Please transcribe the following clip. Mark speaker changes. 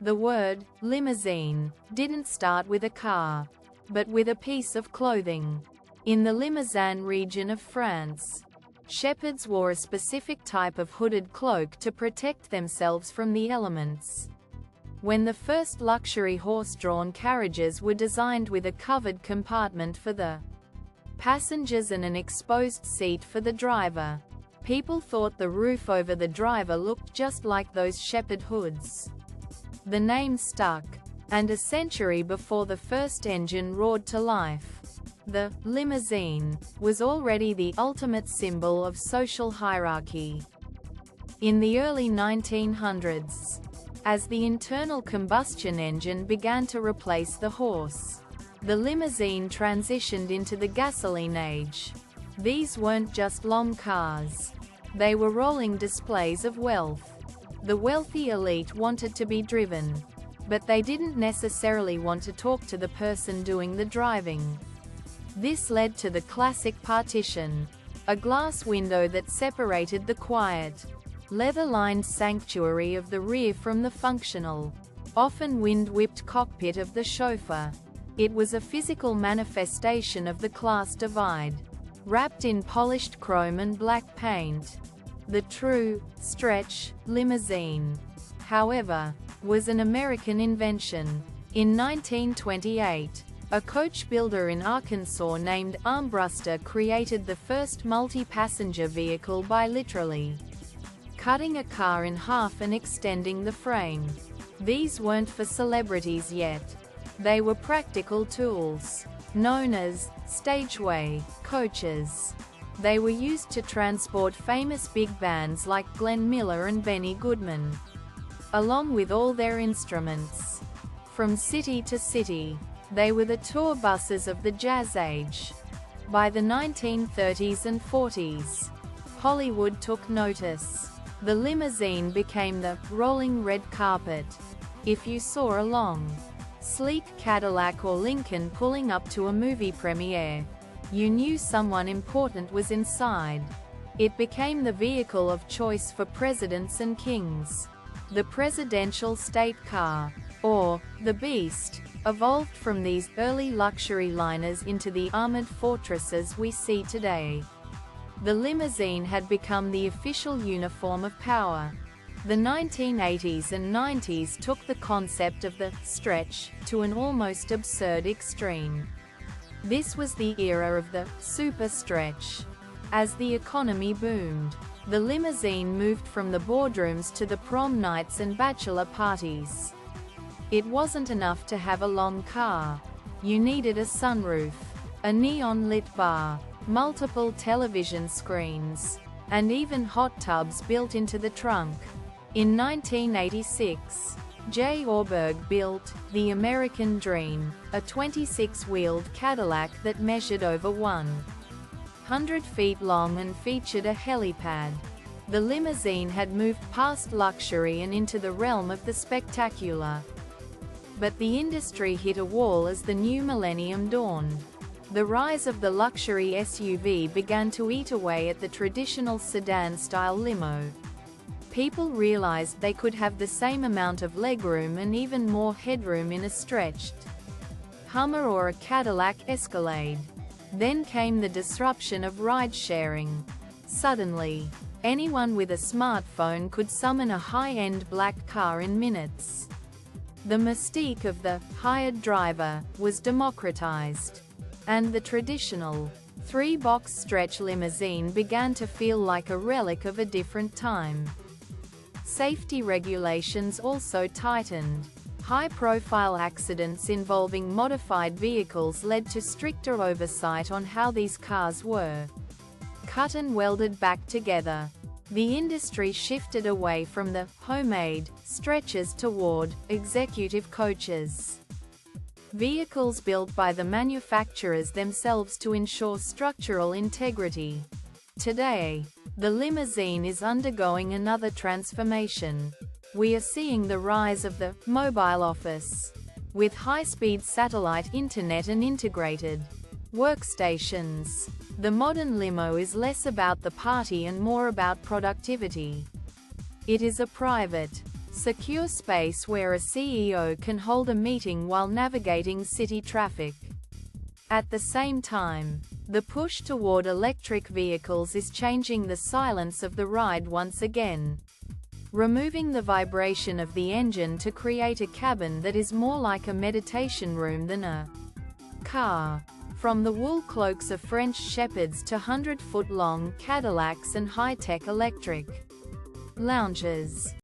Speaker 1: The word limousine didn't start with a car, but with a piece of clothing. In the Limousin region of France, shepherds wore a specific type of hooded cloak to protect themselves from the elements. When the first luxury horse-drawn carriages were designed with a covered compartment for the passengers and an exposed seat for the driver, people thought the roof over the driver looked just like those shepherd hoods. The name stuck, and a century before the first engine roared to life, the limousine was already the ultimate symbol of social hierarchy. In the early 1900s, as the internal combustion engine began to replace the horse, the limousine transitioned into the gasoline age. These weren't just long cars. They were rolling displays of wealth. The wealthy elite wanted to be driven, but they didn't necessarily want to talk to the person doing the driving. This led to the classic partition, a glass window that separated the quiet, leather-lined sanctuary of the rear from the functional, often wind-whipped cockpit of the chauffeur. It was a physical manifestation of the class divide, wrapped in polished chrome and black paint. The true, stretch, limousine, however, was an American invention. In 1928, a coach builder in Arkansas named Armbruster created the first multi-passenger vehicle by literally cutting a car in half and extending the frame. These weren't for celebrities yet. They were practical tools, known as stageway coaches. They were used to transport famous big bands like Glenn Miller and Benny Goodman, along with all their instruments. From city to city, they were the tour buses of the jazz age. By the 1930s and 40s, Hollywood took notice. The limousine became the rolling red carpet. If you saw a long, sleek Cadillac or Lincoln pulling up to a movie premiere, you knew someone important was inside. It became the vehicle of choice for presidents and kings. The presidential state car, or the Beast, evolved from these early luxury liners into the armored fortresses we see today. The limousine had become the official uniform of power. The 1980s and 90s took the concept of the stretch to an almost absurd extreme. This was the era of the super stretch. As the economy boomed, the limousine moved from the boardrooms to the prom nights and bachelor parties. It wasn't enough to have a long car. You needed a sunroof, a neon-lit bar, multiple television screens, and even hot tubs built into the trunk. In 1986, J. Orberg built the American Dream, a 26-wheeled Cadillac that measured over 100 feet long and featured a helipad. The limousine had moved past luxury and into the realm of the spectacular. But the industry hit a wall as the new millennium dawned. The rise of the luxury SUV began to eat away at the traditional sedan-style limo. People realized they could have the same amount of legroom and even more headroom in a stretched Hummer or a Cadillac Escalade. Then came the disruption of ride-sharing. Suddenly, anyone with a smartphone could summon a high-end black car in minutes. The mystique of the hired driver was democratized, and the traditional three-box stretch limousine began to feel like a relic of a different time. Safety regulations also tightened. High-profile accidents involving modified vehicles led to stricter oversight on how these cars were cut and welded back together. The industry shifted away from the homemade stretches toward executive coaches, vehicles built by the manufacturers themselves to ensure structural integrity. Today, the limousine is undergoing another transformation. We are seeing the rise of the mobile office, with high-speed satellite internet and integrated workstations. The modern limo is less about the party and more about productivity. It is a private, Secure space where a CEO can hold a meeting while navigating city traffic. At the same time, the push toward electric vehicles is changing the silence of the ride once again, removing the vibration of the engine to create a cabin that is more like a meditation room than a car. From the wool cloaks of French shepherds to 100-foot-long Cadillacs and high-tech electric lounges.